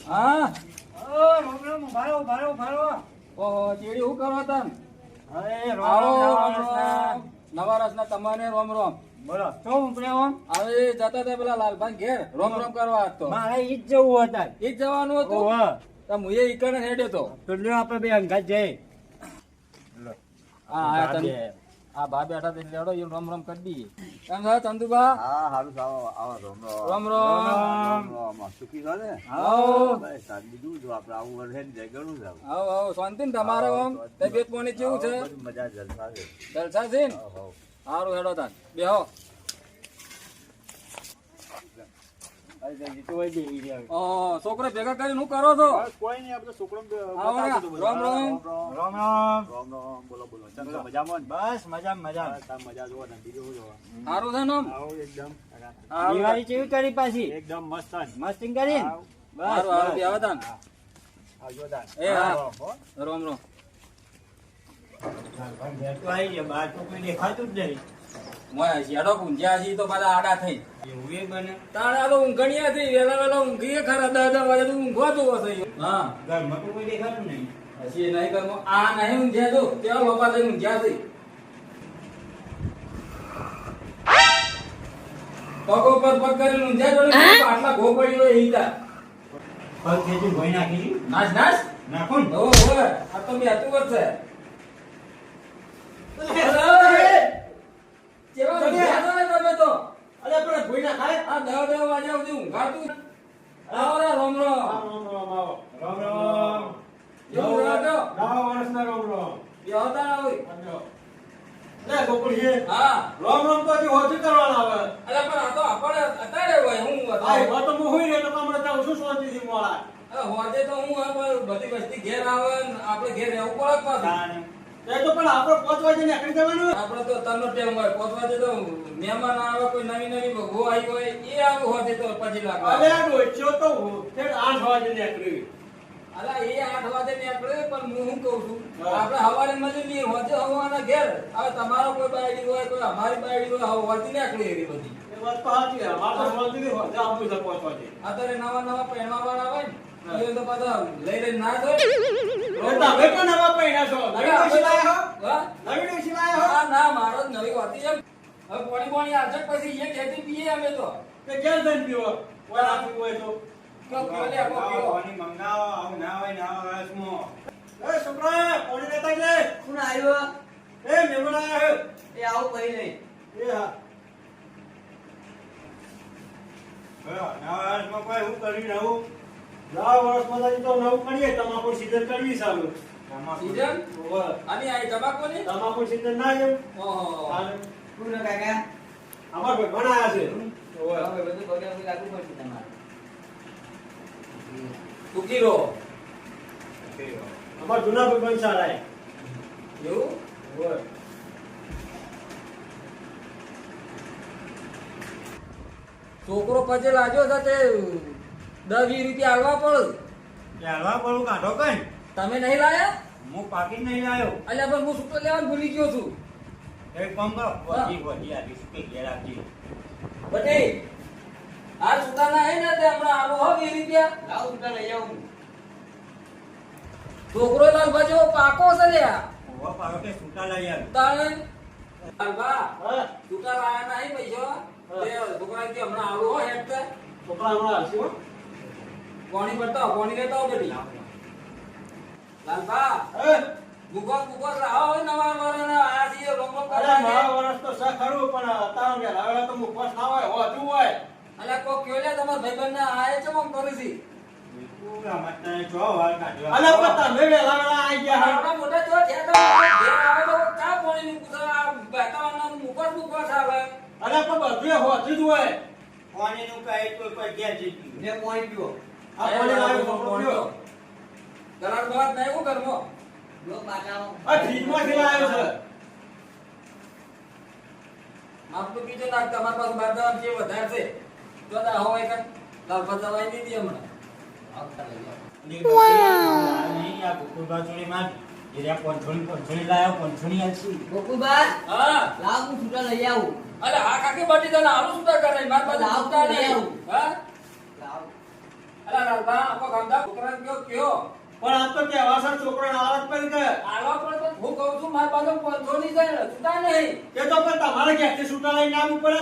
હા રોમ રોમ ભારો ઓહો ચેડી હું કરો તન અરે આવો નવા રસના તમને રોમ રોમ બોલો શું ઉપડે ઓમ હવે જતા હતા પેલા લાલભાઈ ઘેર રોમ રોમ કરવા હતો મારે ઈ જ જવું હતા ઈ જ જવાનું હતું ઓહ તો મુએ ઈકને હેડ્યો તો તો લ્યો આપણે બે અંગાત જઈ આ ભા બેઠા તે લેડો ઈ રોમ રોમ કરી દઈએ કેમ છો ચંદુબા હા હારું આવો આવો રોમ રોમ રોમ રોમ સુખી છો ને આવો બસ સાત બીજું જો આપણે આવું વર્ષે ને જાય ઘણું જાવ આવો આવો શાંતિ ને તમારે આમ તબિયત પાણી કેવું છે મજા જલસા છે જલસા છે ને સારું હેડો તાન બેહો છોકરો ભેગા કરીને શું કરો છો કોઈ નહીં આપણે છોકરો આવો ને. રોમ રોમ રોમ રોમ રોમ રોમ બોલો બોલો ચંદ્ર મજામાં ને? બસ મજા મજા બસ આ મજા જોવો ને બીજું શું જોવા સારું છે ને આમ? આવો એકદમ સારું દિવાળી કેવી કરી પાછી એકદમ મસ્ત ને. મસ્તી કરી આવ. સારું સારું બેહો તાન આવજો તાન. એ હા હો. રોમ રોમ આવી ગયા બાર તો કોઈ દેખાતું જ નહીં મોય શેડો ઊંઘ્યા છીએ તો પાછા આડા થઈ એવું એ બને તાણે આ તો ઊંઘણિયા થી વેલા ઊંઘીએ ખરા 10 વાગે તો ઊંઘવાતું હશે હા ઘરમાં તો કોઈ દેખાતું નહીં હજી નહીં કરવો આ નહીં ઊંઘ્યા તો કેવા બાપા થઈને ઊંઘ્યા છે પગ ઉપર પગ કરીને ઊંઘ્યા જોડે આટલા ઘો પડી હોય ઈ તાર પગ ખેંચી ભોય નાખી નાચ નાચ નાખો ને ઓ ઓય આ તો બે હતું વર્ષે કેવા ઊંઘ્યા છો ને તમે તો અરે પણ ભોય ના ખાય આ 10 વાગ્યા સુધી ઊંઘાતું આવો રે રોમ રોમ રામ રામ આવો રામ રામ એવું રાખો નવા વર્ષના રામ રામ બેહતા ના હોય લે ગોકુળજી હા રામ રામ તો હજી હોજી કરવાના આવે અરે પણ આ તો આપણે અત્યારે હોય હું આ એમાં તો હું હોય ને તો કામ રતા શું શાંતિથી મોળા હોજે તો હું બધી વસ્તી ઘેર આવે ને આપણે ઘેર રહેવું પડે પાછું એ તો પણ આપણે 5 વાગે નીકળી જવાનું આપણે તો તરનો ટેમ હોય 5 વાગે તો મહેમાન આવે કોઈ નવી વગો આવી હોય એ આવું હોજે તો પછી લાગે અરે આ ડોચ્યો તો ઠેર 8 વાગે નીકળી અલા એ 8 વાગે નીકળે પણ હું શું કહું છું હા. આપણે હવારે મજૂરી હોજે હવાના ઘેર હવે તમારો કોઈ બાયડી હોય કોઈ અમારી બાયડી હોય હોજે નીકળે એવી બધી એ વાત તો સાચી છે અમારે તો શાંતિથી હોજે આપવું છે 5 વાગે અત્યારે નવા પહેરવા વાળા હોય ને એ તો પાછા લઈ ના જાય એ તમે પણ નવા પૈણા છો નવી ડોશી લાયા હો હા નવી ડોશી લાયા હો ના મારો જ નવી હોતી એમ હવે પાણી આજક પછી એ ખેતી પીએ અમે તો તે ક્યાં જઈને પીવો કોઈ ના પીવો હોય તો કોક પીવો લે, કોક પીવો. પાણી મંગાવો આવું ના હોય ના હોય રસમો એ છોકરા પાણી લેતા લે કોણ આવ્યો એ મહેમાન આયા એ આવું કઈ નહીં હે એ હા નવા વર્ષમાં કોઈ હું કરી નવું નવા વર્ષમાં તો નવું કરીએ તમાકુ સીઝન કરવી સારું સીઝન? ઓહો. અને આ તમાકુ ની તમાકુ સીઝન ના જેવું ઓહો કોણ કાકા અમાર ભાઈ બનાયા છે ઓહો. હવે બધું પગાર લાગુ પડશે તમારે ઉકીરો અમાર જૂના ભાઈ બન સારા એવું ઓહો. છોકરો પછી લાગ્યો છે તે 10-20 રૂપિયા આલવા પડે ચાલવા પડું કાઢો કઈ તમે નહીં લાયા હું પાકીટ નહીં લાયો અલ્યા પણ હું સુટો લેવાનું ભૂલી ગયો છું એક કામ કરો વધી આ રિસ્કે ઘેર આપજી બટી આ સુતાના હે ને તે હમણાં આલો હો 20 રૂપિયા લાવ ઉતા લઈ આવું છોકરો લાલભા જેવો પાકો છે લ્યા ઓહો પાડો કે છૂટા લઈ આવ તાણે લાલભા હા સુતા લાયા નહીં પૈસા તે છોકરા કે હમણાં આલો હો હેડ તે છોકરા હમણાં આવશે હો પાણી પડતા પાણી લેતા હો બટી લાલભા એ મુગો રાહો નવા વાળાના આયા છીએ રોમ રોમ અરે કરવા મારા વર્ષ તો સા ખરું પણ અત્યારે કે હવે તો મુખવાસ ના હોય હોતું હોય અલ્યા કોક કયો લે તમાર ભાઈબંધ ના આયા છે મમ કરી છી અલે પણ તમે વેલા વેલા આવી ગયા આપણા મોટા જો થયા તો ઘેર આવે તો ચા પાણી નું કુસા બેતાવાના મુકસ આવે અલે પણ બધું હોતું જ હોય પાણીનું કઈ તો કોઈ ઘેર જીતી ને પાણી પીવો આ પાણી લાવ્યો છોકરો પીવો. ગલાડ બલાડ નહીં હું કરમો જો પાટાઓ આ ફ્રીજમાંથી લાવ્યો છે માપ તો બીજો નાખ તમાર પાસે બારદામ છે વધારે છે જો દા હોય કે લાલ બતાવાઈ દીધી હમણાં આવતા લઈ આવો નહીં આ કુકુરબા ચોરી માં એરિયા પોંછોણી લાવ્યો પોંછોણી આલસી ગોકુલબા હા લાવ હું છૂટા લઈ આવું અલે આ કાકી બાટી તને આલુ સુતા કરે માર પાસે લાવ સુતા લઈ નહીં આવું. હા લાવ અલા લાલબા આપો ગામડા છોકરાને કયો પણ આ તો કહેવા સર છોકરાને આવાજ પડી ગયો. આલો પણ હું કહું છું મારા પાસે પંથો ની જાય છૂટા નહીં એ તો પણ તમારે ક્યાંથી છૂટા લઈને આવવું પડે.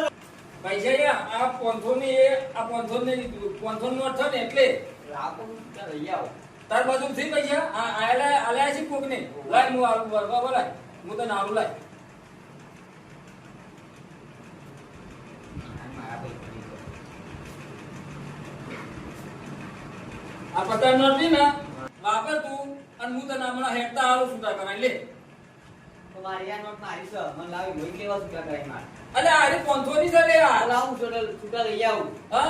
પૈસા આ પંથો ની આ પંથો નો અર્થ ને એટલે લાવો છૂટા લઈ આવો. તાર બાજુ થી પૈસા આલ્યા છે કોક ને લાય હું આવું બરાબર લાય હું તને આવું લાય મારા પૈસા આ પચાસ નથી ને વાપર તું અને હું તને હમણાં હેઠતા આવું છૂટા કરાવી લે તો મારી આ નોટ મારી છે મને લાવી લોહી કેવા છૂટા કરાવી માર અલે આરી પંથો ની છે લે આ લાવું છૂટા લઈ આવું. હા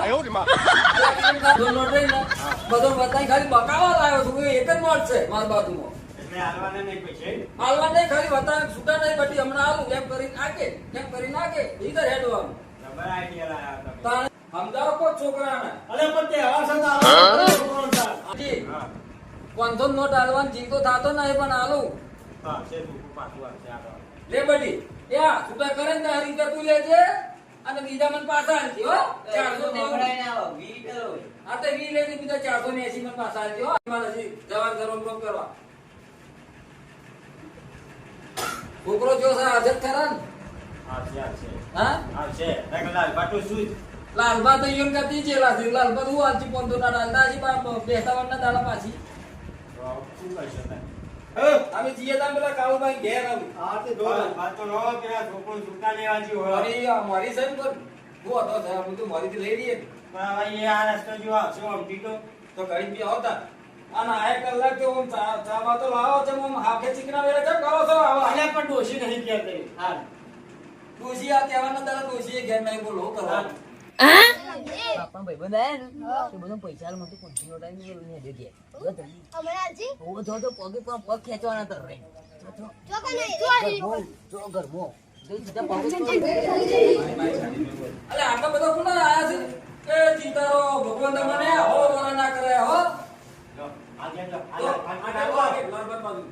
જો નોટ રહી ને બધો બતાઈ ખાલી બકાવા લાવ્યો છું એ એક જ નોટ છે મારા બાજુમાં એટલે હાલવાના નહીં પૈસે. હાલવા નહીં ખાલી બતાવે છૂટા નહીં બટી હમણાં આવું એમ કરીને નાખે ઈધર હેડવાનું જબર આઈડિયા લાયા તમે. તાણે સમજાવો કો છોકરાને અરે પણ તહેવાર છે તો આવા છોકરાનો સાથ. જી હા. પંથો નોટ હાલવાનું જીવ તો થતો નહીં પણ હાલું હા, છે તું પાછું આવશે આગળ. લે બટી યા છૂટા કરે ને તારી રીતે તું લેજે અને બીજા મને પાછા હાલતી હો 490 પકડાઈ ના આવો 20 કરો. આ તો 20 લેજે બીજા 480 મને પાછા હાલતી હો મારા જવાન ધર્મ કરવા છોકરો જો છે હાજર ખરા ને આવશે, આવશે. હા આવશે. લાલ બાટુ શું? લાલબા તો એમ કરતી ચેલા છે લાલબા તો હું હાલતી પંતો ના ડાલતા હજી બેસતા વરના દાડા પાછી તો શું કરશો તમે? અમે જીએ તા પેલા કાળુભાઈ ઘેર આવું હા, તે દો. વાત તો ન હોય કે આ છોકરો છૂટા લેવા જેવો હોય. મારી છે ને પણ હું હતો સાહેબ હું તો મારીથી લઈ લઈએ પણ હવે એ આ રસ્તો જો આવશે આમથી તો ઘડી બી આવતા અને આ એક કલાક તો હું ચા તો લાવો છે હું હાકે ચીકના વેળે કેમ કરો છો આવા અલ્યા પણ ડોશી નહીં કહેતી. હા. ડોશી આ કહેવાના દાડા ડોશીએ ઘેર નહીં બોલો કરવાનું બાપા ભાઈબંધ આયા ને તો બધો પૈસા હાલ મને તો 50 નો ટાઈમ ને દે દે. ઓ જો પગે પર પગ ખેંચવાના તર રે. જો ગરમો જો સીધા પગ અલે આટલા બધા કોણ આયા છે એ ચિતારો ભગવાન તમને હો વરા ના કરે હો લો, આજે લો. તો આ આ લાવો. લાલબા બાજુ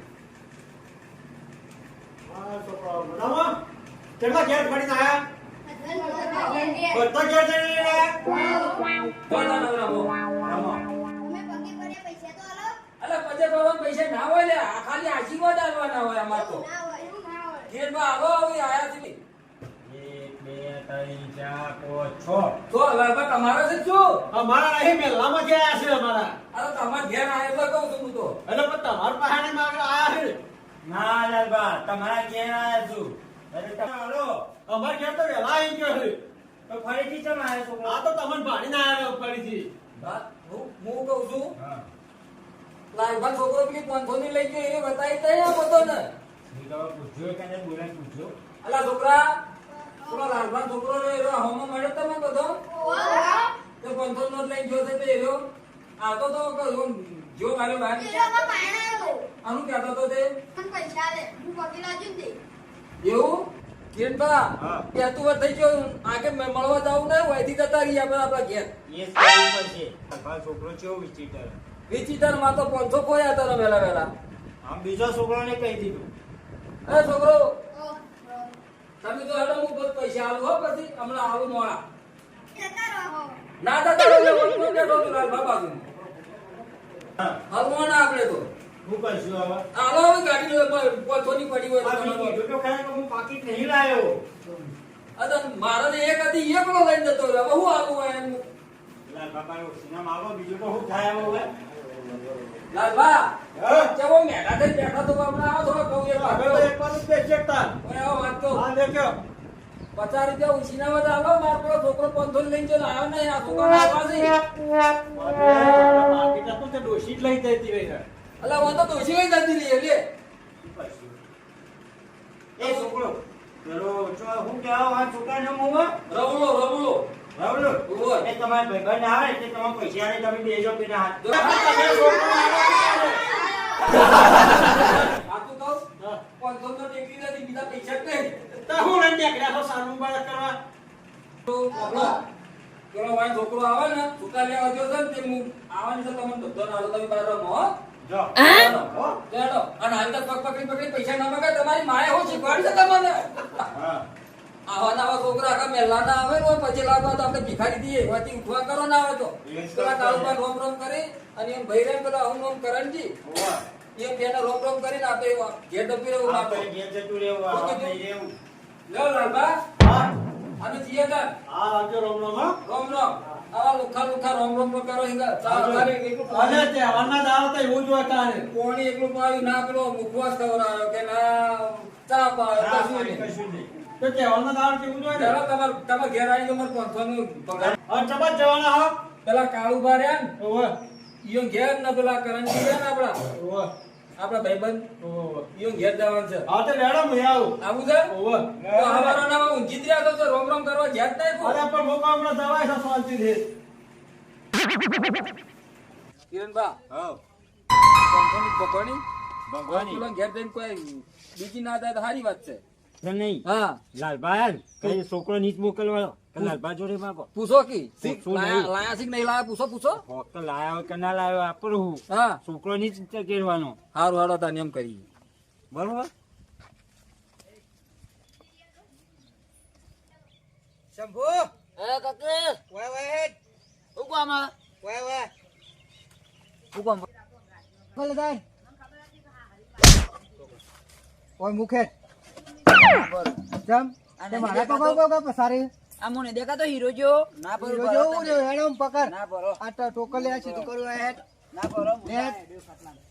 હા, છોકરાઓ મજામાં? કેટલા ઘેર ફરીને આયા? બધા ઘેર જઈને આયા? કોના નવરા હો રમો. અલે પજે બાબા પૈસા ના હોય લે આ ખાલી આશીર્વાદ આલવાના હોય અમાર તો ઘેર માં આવો આવી આયા છે નહીં 1, 2, 3, 4, 5, 6. તો લાલબા તમારો છે શું અમારા નહીં મેલામાં જે આયા છે અમારા. અરે તમાર ઘેર આયા તો કહું છું હું તો એટલે પણ તમારા પાસે માંગે આયા છે. ના લાલબા, તમારા ઘેર આયા છું. અરે તમે હાલો. અમારા ઘેર તો વહેલા આવી ગયો છે. તો ફરીથી ચમ આયા છો? આ તો તમને ભાડીને આયા ફરીથી. હું કહું છું હા. લાલબા છોકરો પેલી પંથોની લઈ ગયો એ બતાવી તઈ આ બધો ને મેં તો પૂછ્યો કે નહીં બોલે પૂછ્યો. અલા છોકરા પેલો લાલબા છોકરો રે હોમો મળ્યો તમે બધો તો પંથો નો લઈ ગયો છે તે એરો આ તો જો માર્યો બહાર આનું કહેતો તો તે એવું કિરણબા હા. તું વાર થઈ ગયો આગે મળવા જવું નહીં વહીથી જતા રહીએ આપણે આપણા ઘેર એ કરવું પડશે. તમારો છોકરો કેવો વિચિત્ર. વિચિત્ર માં તો 500 ખોયા તારા વેલા વેલા આમ બીજો છોકરાને કહી દીધું. એ છોકરો તમે તો હેડો હું બસ પૈસા આલું હો પછી હમણાં આવું મોડા ના થતા બેઠો તું લાલ બાબા તું હા. હલવાના આપણે તો શું કરશું હવે? આલો હવે ગાડી પોથોની પડી હોય આ તો મેં મને કીધું તો ખરા કે હું પાકીટ નહીં લાયો. અરે મારે તો એક હતી એકલો લઈને જતો રહ્યો હવે હું આવું હોય એમ લાલ બાપાનો સિનેમા આવો, બીજું તો શું થાય હવે? લાલબા હા? ચવો મેઘા થઈ બેઠા તો હમણાં આવો થોડો કહું એક હવે તો વાત એક વાર જ બેસી શકતા. ઓય આવો વાત તો હા, દેખ્યો. 50 રૂપિયા ઉછીના બધા આલો માર પેલો છોકરો પંથો લઈને જો આવ્યો નહીં આ છોકરો આવા છે પાકીટ હતું તે ડોશી જ લઈ જતી રહી છે. અલા હું તો દોશી લઈ જતી રહી લે શું કરશું? એ છોકરો પેલો શું કહેવાય આ છોકરાને મોંમાં? રવલો રાવલો? ઓય. એ તમારા ભાઈબંધ આવે એટલે તમે પૈસા લઈ તમે બેસો પેલા હાથ. જો આ તું કહું હા. પંથો તો ટેકરી નથી બીજા પૈસા જ નહીં તો હું લઈને નીકળ્યા છો સાનું બાળક કરવા? તો આપણો પેલો વાય છોકરો આવે ને છૂટા લેવા ગયો છે ને તે હું આવવાની છે તમને બધો નાલો તમે બહાર રમો હો જો. હો ચાલો અને હાલ તો પગ પકડી પકડી પૈસા ના મગાય તમારી માએ હો શીખવાડી છે તમને હા. આવા નવા છોકરા આખા મહેલા ના આવે ને પછી લાગવા તો આપણે ભિખારી દઈએ એમાંથી ઉઠવા કરો ના આવે તો પેલા કાળુબા રોમ રોમ કરી અને એમ ભાઈ રે પેલા ઓમ ઓમ કરણજી એમ તેને રોમ રોમ કરીને આપણે ઘેર ડબી રહેવું આપણે ઘેર જતું રહેવું, આપણે રહેવું. લ્યો લાલબા હા, અમે જીએ તાર હા, આવજો રોમ રોમ, હો. રોમ રોમ આવા લુખા લુખા રોમ રોમ કરો હિંગા ચા અમારે એકલું અને તહેવારના દાડો તો એવું જ હોય તારે. કોણી એકલું પાયું ના પેલો મુખવાસ ખવડાવ્યો કે ના ચા પાયો હા, કશું નહીં કશું નહીં. તો તહેવારના દાડો કેવું જ હોય ને? ચાલો તમારે ઘેર આવીને તમારે 500 નું પગાર હવે ચપા જ જવાના, હો. પેલા કાળુબા રહ્યા ને ઓવે, ઈયો ઘેર ને પેલા કરણજી રહ્યા ને આપડા ઓવે, ભાઈબંધ ઓવે. ઈયો ઘેર જવાનું છે હા, તો લેડો, હું આવું. આવું છે ઓવે. તો હવારો ના ઊંઘી જ રહ્યા તો રોમ રોમ કરવા જ્યાં જ નહીં અરે પણ મોકા હમણાં દવાઈ છે શાંતિથી. કિરણબા હા પકોડી ભગવાની પેલો ઘેર જઈને કોઈ બીજી ના થાય તો સારી વાત છે નહીં, હા લાલભાઈ કઈ છોકરો નીચ મોકલવાનો કે લાલભા જોડે માગો. પૂછો કી પૂછવું નહીં. લાયા છે કે નહીં લાયા પૂછો પૂછો હોક તો લાયા હોય કે ના લાયો આપણું હું. હા છોકરો નીચ કેરવાનો. હારું હારો તાને એમ કરી બરોબર. શંભુ એ કાકે ઓય ઓય હું કોમ ઓય ઓય હું કોમ બોલ દાઈ ઓય મુખે જમ તે મારા પકડ પસારી આ મને દેખાતો હીરો જો ના પર જો જો હેડમ પકડ ના પરો આ તો ટોકલ લે છે તું કરું હેડ ના પરો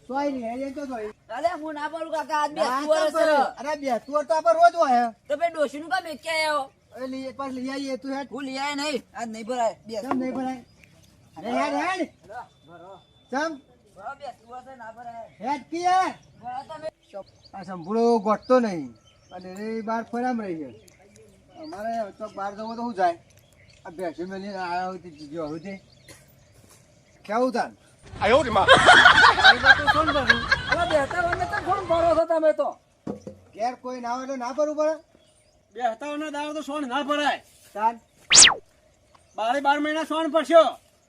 સોય ની હેડ તો સોય અરે હું ના પરું કાકા આજ બે ના વર્ષ તો પર. અરે બે તું તો આપણે રોજ હોય તો બે ડોશી નું કામ કે આવ્યો એ લઈ પાસ લઈ આવીએ તું હેડ હું લઈ આય નહીં આજ નહીં ભરાય બે જમ નહીં ભરાય અરે હેડ હેડ જમ ભરો બે વર્ષ ના ભરાય હેડ કીએ ભરો તમે આ સંભળો ગોઠતો નહીં અને એ બાર ફરામ રહી છે અમારે તો બહાર જવો તો શું જાય આ ભેંસી મેલી આવ્યા હોય તે જો હોય કેવું તાન અલા બેહતા વાને તો ફોન ભરો છો તમે તો ઘેર કોઈ ના હોય તો ના ભરવું પડે બે હતાઓના દાડો તો સોન ના ભરાય. તાન 12 મહિના સોન પડશો.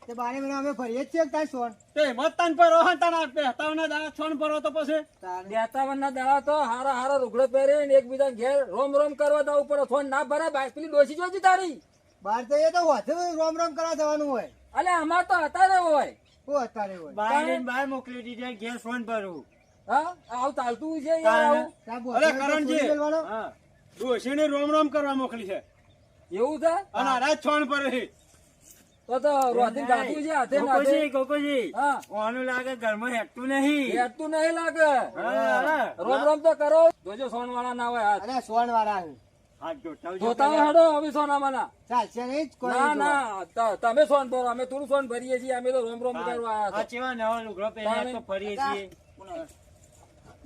તે બારે મહિના અમે ફરીએ જ છીએ તાન સોન તો એમાં જ તન ભરો હે તારા બે હતાઓના દાડા સોન ભરો તો પછી. તાન બેહતા વાના દાડા તો હારા હારા રૂગડો પહેરીને એકબીજા ઘેર રોમ રોમ કરવા જવું પડે ફોન ના ભરાય ભાઈ પેલી ડોસી જોજી તારી બહાર જઈએ તો વધુ રોમ રોમ કરવા જવાનું હોય અલે અમાર તો અત્યારે હોય શું અત્યારે હોય બહાર મોકલી દીધે ઘેર સોન ભરવું. હા આવું ચાલતું છે યાર આવું સાહેબ, અરે અત્યારે તો કરણજી. છોડી મેલવાનો. હા, ડોશીને રોમ રોમ કરવા મોકલી છે એવું છે અને આરા જ સોન ભરે છે. તો રોધી ગાતું છે હાથે ને ગોકુજી, હાથે. ગોકુજી. હા ઓનું લાગે ઘરમાં હેઠતું નહીં. હેઠતું નહીં લાગે હા. રોમ રોમ તો કરો જોજો સોન વાળા ના હોય હાથ અરે સોન વાળા છે. હાથ જોતાવજો જોતા પેલા. હેડો હવે સોનામાં ના ચાલશે નહીં જ કોઈ ના નહીં ના તમે સોન ભરો અમે થોડું સોન ભરીએ છીએ અમે તો રોમ રોમ કરવા આ આવ્યા ચેવા નવો લુગડો પહેરીને તો ફરીએ છીએ. જોવા.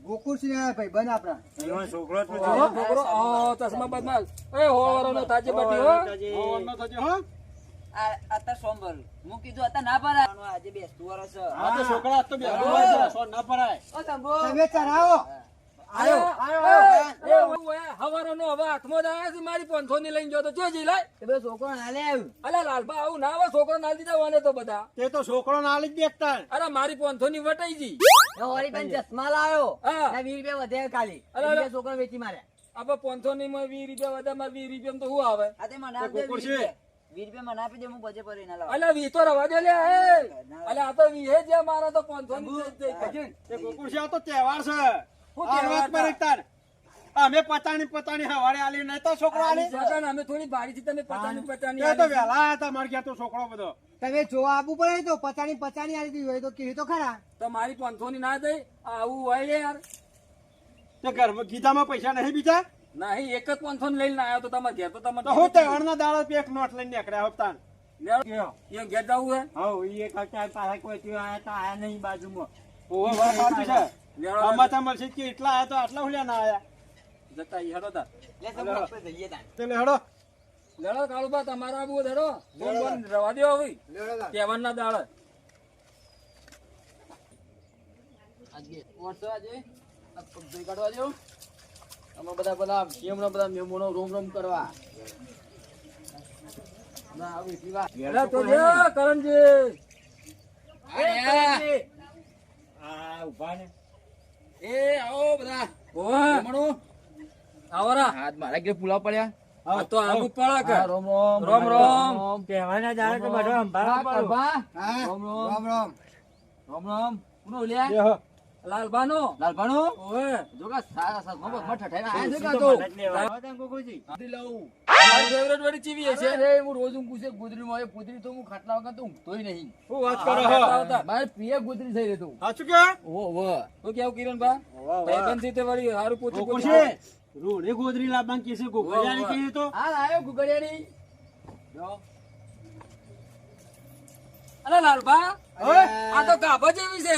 ગોકુળસિંહ ના ભાઈ બન આપણા એનો છોકરો તો જોવો છોકરો ચશ્મા બદમાશ એ હોવાનો નો તાજે બટી હો ઓનો થજો, હો. આ અત્યારે સોમવાર હું કીધું અત્યારે ના ભરાય આજે બેસતું વર્ષ છે. આ તો છોકરા આજ તો બે હોય છે, સોન ના ભરાય. ઓ શંભુ તમે ચઢાવો હવારો હવે હાથમાં જ આવ્યા છે મારી 500 ની લઈને જો તો જોજી લાય તે બે છોકરો હાલે આવ્યું અલા લાલબા આવું ના આવે છોકરો નાલ દીધા વાને તો બધા તે તો છોકરો ના લઈ જ દેખતા. અરે મારી 500 ની વટાઈ જી વળી બેન ચશ્મા લાવ્યો હા. ના 20 રૂપિયા વધે ખાલી અરે, અરે. બે છોકરો વેચી માર્યા આપણે 500 ની માં 20 રૂપિયા વધે મારે 20 રૂપિયા તો શું આવે આ તે મને તો આપજે કુકુર 20 છે. રૂપિયા મને આપી દે હું બજે ભરી ના લાવ અલા વી તો રવા દે લે એ અલા આ તો વી હે જે મારા તો 500 ની જ દે તે ગોકુળ છે, આ તો તહેવાર છે. શું આ તહેવાર વાત પર એકતાર. અમે પતાની હવારે આલી નહીં તો છોકરો આલી. સગન અમે થોડી ભારી થી તમે 50 ની તે તો વહેલા આયા હતા મારે ઘેર તો છોકરો બધો. તમે જોવા આપવું પડે તો પચાની આલી દીધી હોય તો કહે તો ખરા તો મારી 500 ની ના દઈ આવું હોય લે યાર તે ઘરમાં ગીતામાં પૈસા નહીં બીજા. નહીં એક જ 500 ની લઈને આવ્યો તો તમારે ઘેર તો તમે તો હું તહેવારના દાડા પર એક નોટ લઈને નીકળ્યા હપ્તા. એ ઘેર જવું હે હા, ઈ એક હપ્તા પાછા કોઈ થી આયા તો આયા નહીં બાજુમાં. ઓહો, વાત સાચી છે. લેવડો આમાં તો મળશે કે એટલા આયા તો આટલા હુલ્યા ના આયા. જતા ઈ હેડો તા લે શંભુ આપણે જઈએ તાન તે લે હેડો. લેડો કાળુબા તમારા આબુ હેડો ફોન બોન રવા દો હવે કેવન ના દાળ આજે વર્ષો આજે આ પગભઈ કાઢવા દો અમે બધા સીએમના બધા મેમોનો રોમ રોમ કરવા ના આવી એટલી વાત લે તો લે કરણજી આ ઉભા ને. એ આવો બધા ઓહ જમણો આવરા હાથ મારા કે પુલાવ પડ્યા આ તો આગુ પડે કે હા, રોમ રોમ રોમ રોમ. કહેવાના જાણે કે બધો હા, સંભાળવા પડો. કરભા. હા રોમ રોમ. રામ રામ રોમ રોમ. કોનો લ્યા? બેહો. લાલબાનો લાલભાનો? ઓવે જો કે સારા સાસમાં બસમાં ઠઠાઈને આયા છે તું કાં તો તો? મદદ લેવા આવ્યો તને ગોકુળજી. આથી લઉં. મારી ફેવરેટ વાળી ચીવી હશે અરે, હું રોજ ઊંઘું છું ગોદડીમાં. એ ગોદડી તો હું ખાટલા વગર તો ઊંઘતોય નહીં. શું વાત કરો હા, હો? હા. મારે પ્રિય ગોદડી થઈ રહેતું. સાચું કે? તો કેવું કિરણભા વાહ, વાહ. ભાઈબંધ છે તે વળી હારું પોતું પોતું ગોકુળજી, રોડે ગોદરી લાવવાનું કહેશે, ગોકુળિયાને વાહ, વાહ. કહે તો. હાલ આયો ગુગળિયાની. જો. અરે લાલભા ઓય. આ તો ગાભા જેવી છે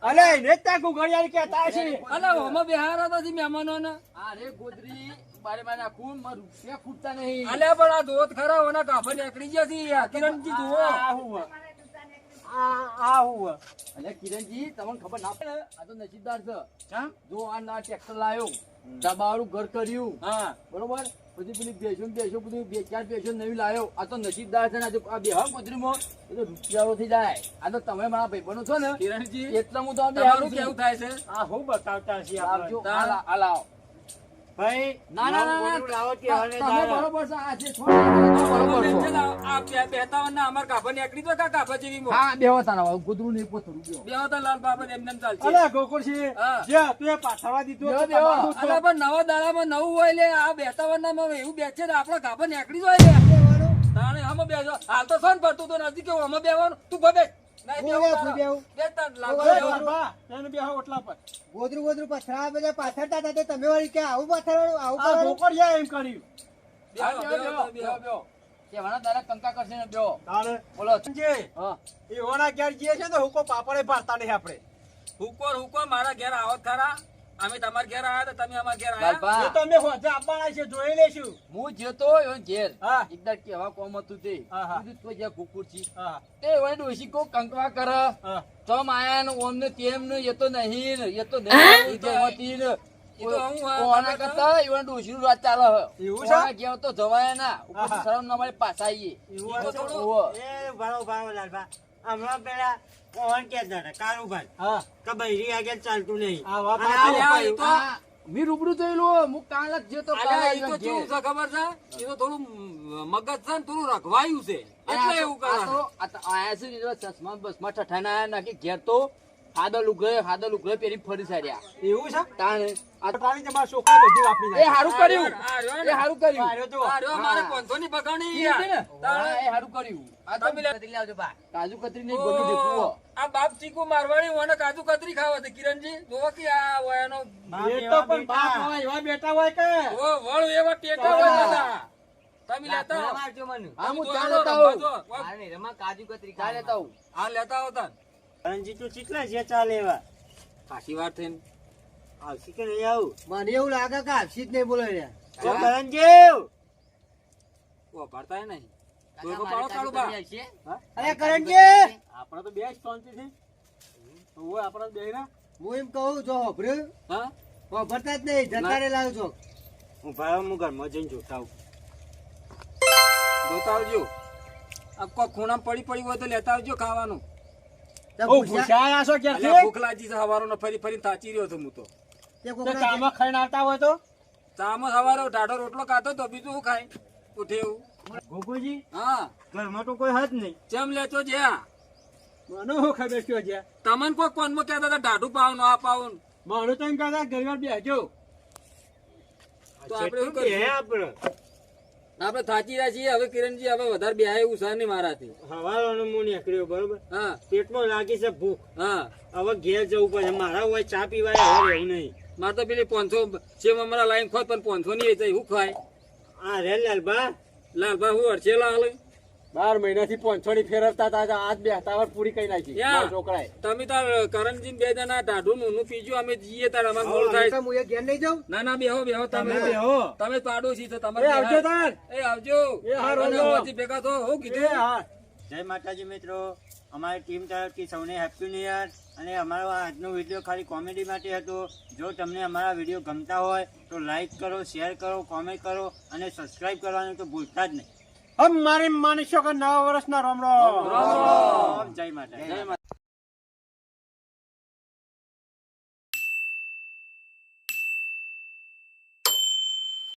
અલે એને જ ત્યાં ગોકુળિયાને કહેતા હશે. અલે ઓમાં બિહાર હતા મહેમાનોને આ રે ગોદડી બારે માં નાખું મારા રૂપિયા ખૂટતા નહીં. અલે પણ આ ધોત ખરા ઓના ગાભા નીકળી ગયા છે આ કિરણજી જુઓ આ હું હે? આ હું હે? અલે કિરણજી તમને ખબર ના પડે આ તો નસીબદાર છે. કેમ? જો આ ના ટ્રેક્ટર લાયો દબાવાળું ઘર કર્યું હા બરોબર પછી પેલી બેસો બધું બે ચાર બેસો નવી લાયો. આ તો નસીબદાર છે ને આ બેહા ગોદરીમાં એ તો રૂપિયાળો થઈ જાય. આ તો તમે મારા ભાઈબંધો છો ને કિરણજી એટલે હું તો આ તમારું બેહાડું કેવું છું. થાય છે આ હું બતાવતા છીએ આપણે. લાવજો. આ લાવો. ભાઈ, ના ના ના નવું ગોદરું લાવો કહેવાને તમે જાણે. બરોબર છે આ જે છોડ બરોબર બેન છે. છે ને, આ બેતાવન ના અમાર ગાભા નીકળી તો કા ગાભા જેવી મો હા બે હતા ના ગોદરું નહીં પોતું બેહો. બે હતા લાલ બાબા એમને એમ ચાલશે અલે ગોકુળજી, હા. જે તું એ પાથરવા દીધું બેહો, તો બેહો. તમારું અલે તો. પણ નવા દાડામાં નવું હોય લે આ બેતાવન ના એવું બેસે ને આપડા ગાભા નીકળી જાય લે તાણે આમાં બેસો હાલ તો સોન પડતું તો નથી કેવું આમાં બેવાનું તું ભબે નહીં હું બેવું શું બેવું? બે તાર લાલ ઓય, બાબા બેહો. બા, એને બેહો ઓટલા પર. ગોદરું ગોદરું પથરા બધા પાથરતા હતા તે તમે વળી ક્યાં આવું પાથરવાનું આવું આ કરવાનું ગોકુળિયા એમ કર્યું. હા, બેહો, બેહો, બેહો, બેહો, બેહો. બેહો. કેવાના તારા કંકા કરશે ને બેહો. તારે બોલો. જે હા. એઓના ઘેર જઈએ છે તો હુકો પાપડે ભારતા નહીં આપણે. હુકો મારા ઘેર આવો જ ખરા અમે તમારા ઘેર આયા તો તમે અમારા ઘેર આયા લાલભા, એ તો અમે હોજે આપવાના છે, જોઈ લેશું. હું જતો એવો ઘેર હા. એકદા કેવા કોમ હતું તે હા, હા. કીધું તું જ્યાં કુકુર છી હા, તે ઓય ડોશી કો કંકવા કર હા. તમ આયા ને ઓમ ને તેમ ને એ તો નહીં ને એ તો નહીં તે હોતી ને એ તો હું આ કોના કરતા એવા ડોશી નું રાત ચાલે હ એવું છે? કોના ઘેર તો જવાય ના ઉપર હા. શરમ ના મળે પાછા આવીએ એવું હશે? ઓવો. એ ભારો ભારો લાલભા હમણાં પેલા કોણ કહેતા હતા કારુભાઈ હા. કે બૈરી આગળ ચાલતું નહીં આ વાત અને સાચી. આ અલ્યા, એ તો આ મી રૂબરૂ જોયેલું હું કાલ જ જતો અલ્યા, ઈ તો કેવું છે ખબર છે એ તો થોડું મગજ છે ને થોડું રખવાયું છે એટલે એવું કરે આયા છે ને ચશ્મા બસમાં ઠઠાઈને આયા નાખી ઘેર તો હાદલ ઉઘરે પહેરી ફરી સાર્યા એવું છે? તાણે આ તો તારી તમારા છોકરાએ બધું વાપરી એ નાખ્યું. હારું કર્યું આ રહ્યો ને. એ હારું કર્યું આ રહ્યો તો. આ રહ્યો મારે હા. 500 ની બગાણી ઈ છે ને? તાણે. હા, એ હારું કર્યું આ તો તમે લે- કતરી લાવજો બા. કાજુ કતરી નહીં ગોળું દેખવું હો. આ બાપ ચીકુ મારવાડી ઓને કાજુ કતરી ખાવા છે કિરણજી જોવો કે આ વયાનો બાપ એ તો એવા પણ બેટા. બાપ હોય, એવા બેટા હોય કે ઓ વળ એવા ટેટા હોય બધા તમે લેતા આવો. હા, હું તમે ચા જોવો, લેતા રમવા આવું. જો. ચા લેતા આવું. આ લેતા આવતા રણજી તું કેટલા છે ચાલે એવા ખાસી વાર થઈને આવશે કે નહીં આવું મને એવું લાગે કે આપશી જ નહીં બોલો રહ્યા તો કરણજી ઓ ભરતાય નહીં કાકા, કોઈ મારે પાડો કાજુ કાળુબા. કતરી આવશે? અરે કરણજી આપણે તો બે જ શાંતિથી. ઓય, આપણે તો બેયના. હું એમ કહું છો હોભર્યું હા હોભરતા જ નહીં જતા રે લાવ છો હું ભાઈ હું ઘરમાં જઈને જોતા આવું જોતા આવજો આ કોઈ ખૂણામાં પડી હોય તો લેતા આવજો ખાવાનું તો ઓ, પૂછ્યા- ભૂસ્યા છો અલ્યા, ક્યાંથી? ભૂખ લાગી છે સવારનો ફરી થાચી રહ્યો છું હું તો તે તે કોકના કામમાં ખાઈને આવતા હોય તો ચામાં સવારે ઢાઢો રોટલો ખાતો તો બીજું શું ખાય ઉઠે એવું ગોકુજી હા ઘરમાં તો કોઈ હદ નહીં ચમ લેતો જ્યાં મને શું ખબર છે જ્યાં? તમને કોઈ કોનમાં કહેતા હતા ઢાઢું પાવ નો આ પાવ મારું તો એમ કહેતા ઘરમાં બેસજો. તો આપણે શું જેટલું કરીએ બે આપણે આપણે થાચી રહ્યા છીએ હવે કિરણજી હવે વધારે બે એવું છે નહીં મારાથી હવારનો હું નીકળ્યો બરોબર હા પેટમાં લાગી છે ભૂખ હા હવે ઘેર જવું પડે મારા હોય ચા પીવાય હવે રહેવું નહીં મારે તો પેલી 500 છે અમારા લાઈન ખોત પણ 500 ની વેચાય શું ખાય આ રે લાલબા લાલભાઈ હું અડચેલા હાલે 12 મહિનાથી 500 ની ફેરવતા હતા, આજ બે હતાવર પૂરી કરી નાખી યા. મારા છોકરાએ. તમે તાર કરણજી બે જણા ઢાઢું નું પીજો અમે જઈએ તાર અમારે મોડું થાય હું એ ઘેર નહીં જાઉં ના ના બેહો બેહો તમે તમે બેહો. તમે પાડોશી છો એ તમારે આવજો તાર. એ આવજો એ હા, અને રોજો. હોવાથી ભેગા થો હું એ કીધું હા. જય માતાજી મિત્રો અમારી ટીમ તરફથી સૌને હેપી ન્યુ યર અને અમારો આજનો વિડીયો ખાલી કોમેડી માટે હતો. જો તમને અમારા વિડીયો ગમતા હોય તો લાઈક કરો, શેર કરો, કોમેન્ટ કરો અને સબસ્ક્રાઇબ કરવાનું તો ભૂલતા જ નહીં. હમ મારી માનીશો કે નવા વર્ષના રામ રામ. રામ રામ. જય માતાજી. જય માતા